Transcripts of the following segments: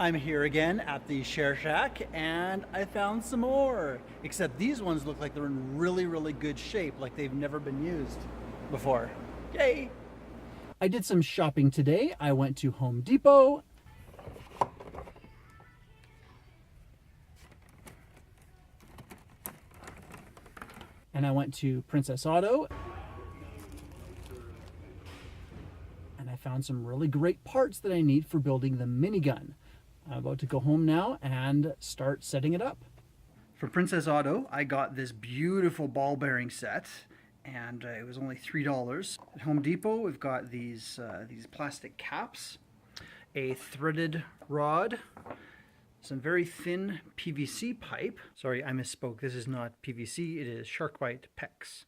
I'm here again at the Share Shack and I found some more. Except these ones look like they're in really good shape, like they've never been used before. Yay! I did some shopping today. I went to Home Depot. And I went to Princess Auto. And I found some really great parts that I need for building the minigun. I'm about to go home now and start setting it up. For Princess Auto, I got this beautiful ball bearing set, and it was only $3. At Home Depot, we've got these plastic caps, a threaded rod, some very thin PVC pipe. Sorry, I misspoke. This is not PVC, it is Sharkbite PEX.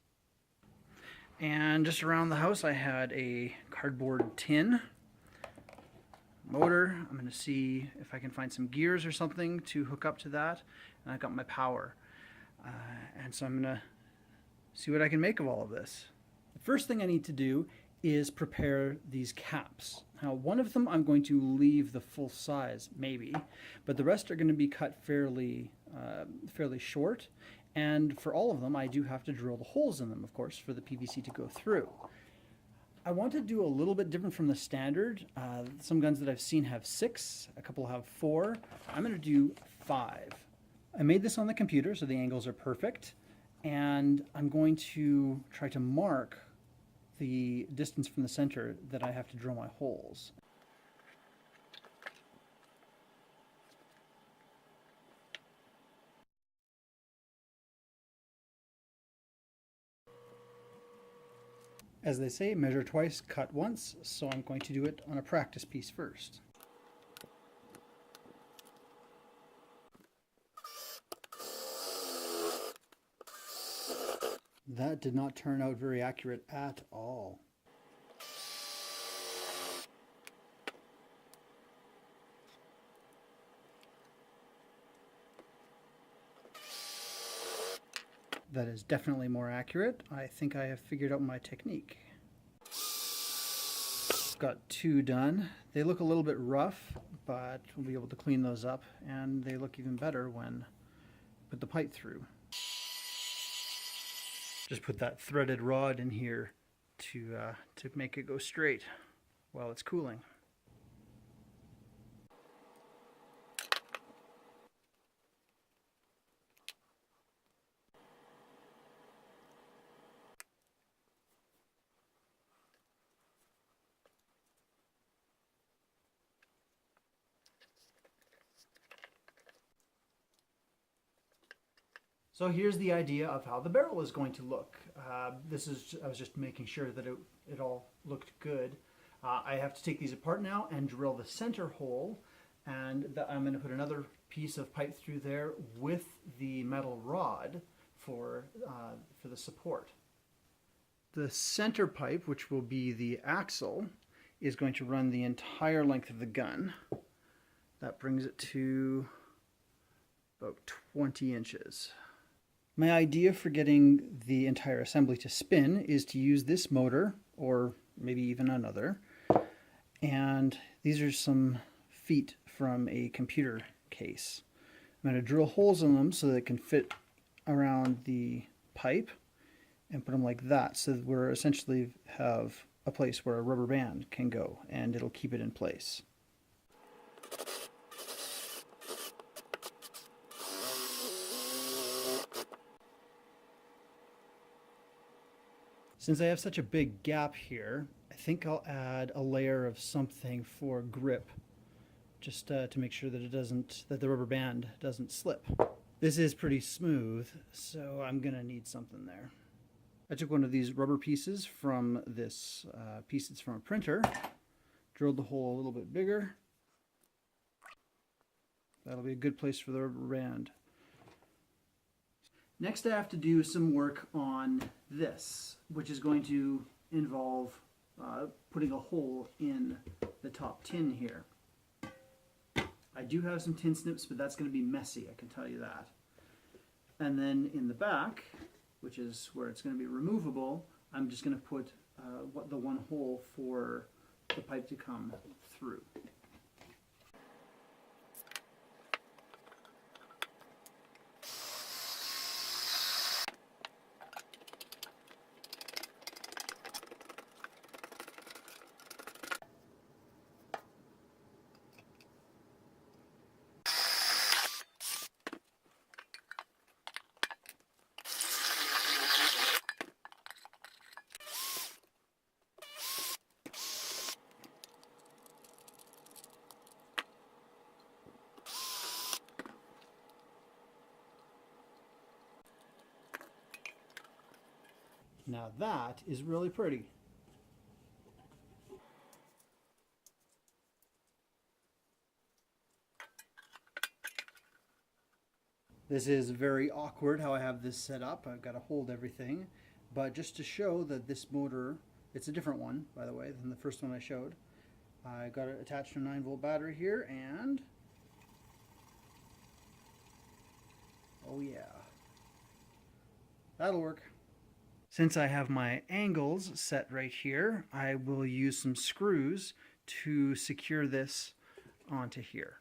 And just around the house, I had a cardboard tin, motor. I'm going to see if I can find some gears or something to hook up to that. And I've got my power. And so I'm going to see what I can make of all of this. The first thing I need to do is prepare these caps. Now, one of them I'm going to leave the full size, maybe, but the rest are going to be cut fairly short. And for all of them, I do have to drill the holes in them, of course, for the PVC to go through. I want to do a little bit different from the standard. Some guns that I've seen have 6, a couple have 4. I'm going to do 5. I made this on the computer, so the angles are perfect. And I'm going to try to mark the distance from the center that I have to drill my holes. As they say, measure twice, cut once, so I'm going to do it on a practice piece first. That did not turn out very accurate at all. That is definitely more accurate. I think I have figured out my technique. Got 2 done. They look a little bit rough, but we'll be able to clean those up, and they look even better when I put the pipe through. Just put that threaded rod in here to make it go straight while it's cooling. So here's the idea of how the barrel is going to look. I was just making sure that it all looked good. I have to take these apart now and drill the center hole, and I'm going to put another piece of pipe through there with the metal rod for the support. The center pipe, which will be the axle, is going to run the entire length of the gun. That brings it to about 20 inches. My idea for getting the entire assembly to spin is to use this motor, or maybe even another. And these are some feet from a computer case. I'm going to drill holes in them so that it can fit around the pipe and put them like that, so that we're essentially have a place where a rubber band can go and it'll keep it in place. Since I have such a big gap here, I think I'll add a layer of something for grip, just to make sure that the rubber band doesn't slip. This is pretty smooth, so I'm gonna need something there. I took one of these rubber pieces from this piece that's from a printer, drilled the hole a little bit bigger. That'll be a good place for the rubber band. Next, I have to do some work on this, which is going to involve putting a hole in the top tin here. I do have some tin snips, but that's going to be messy, I can tell you that. And then in the back, which is where it's going to be removable, I'm just going to put the one hole for the pipe to come through. Now that is really pretty. This is very awkward how I have this set up. I've got to hold everything. But just to show that this motor, it's a different one, by the way, than the first one I showed. I got it attached to a 9-volt battery here, and oh yeah, that'll work. Since I have my angles set right here, I will use some screws to secure this onto here.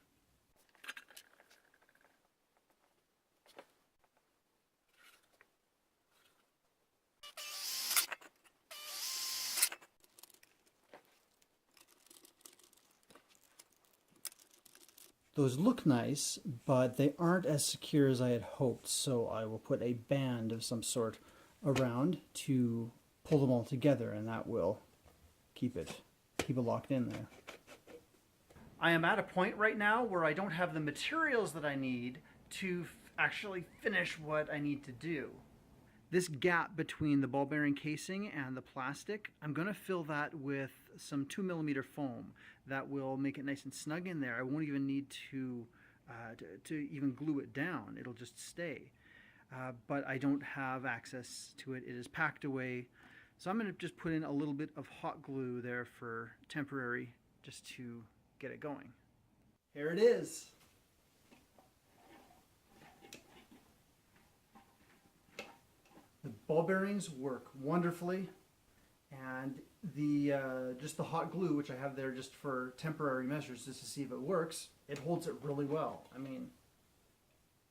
Those look nice, but they aren't as secure as I had hoped, so I will put a band of some sort around to pull them all together, and that will keep it locked in there. I am at a point right now where I don't have the materials that I need to actually finish what I need to do. This gap between the ball bearing casing and the plastic, I'm going to fill that with some 2mm foam that will make it nice and snug in there. I won't even need to even glue it down. It'll just stay. But I don't have access to it. It is packed away. So I'm going to just put in a little bit of hot glue there for temporary, just to get it going. Here it is. The ball bearings work wonderfully, and the just the hot glue, which I have there just for temporary measures, just to see if it works, it holds it really well. I mean,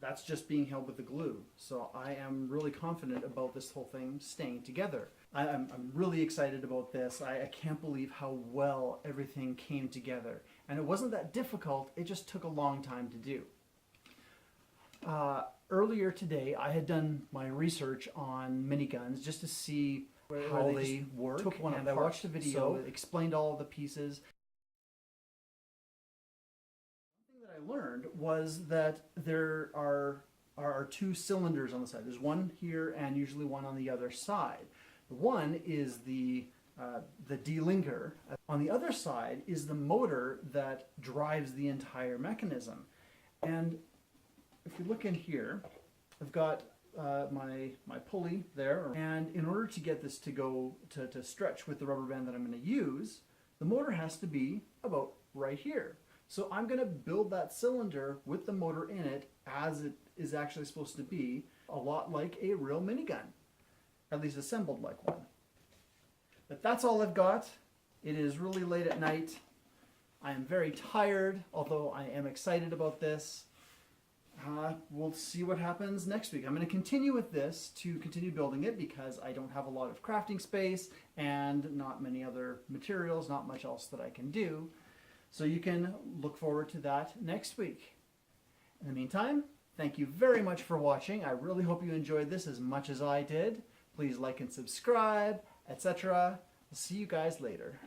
that's just being held with the glue. So I am really confident about this whole thing staying together. I'm really excited about this. I can't believe how well everything came together. And it wasn't that difficult, it just took a long time to do. Earlier today, I had done my research on miniguns just to see how they work. Took one apart. I watched a video that explained all the pieces. One thing that I learned was that there are two cylinders on the side. There's one here and usually one on the other side. The one is the delinker. On the other side is the motor that drives the entire mechanism. And if you look in here, I've got my pulley there, and in order to get this to go to stretch with the rubber band that I'm going to use, the motor has to be about right here. So I'm going to build that cylinder with the motor in it as it is actually supposed to be, a lot like a real minigun, at least assembled like one. But that's all I've got. It is really late at night. I am very tired, although I am excited about this. We'll see what happens next week. I'm going to continue with this to continue building it because I don't have a lot of crafting space and not many other materials, not much else that I can do. So you can look forward to that next week. In the meantime, thank you very much for watching. I really hope you enjoyed this as much as I did. Please like and subscribe, etc. I'll see you guys later.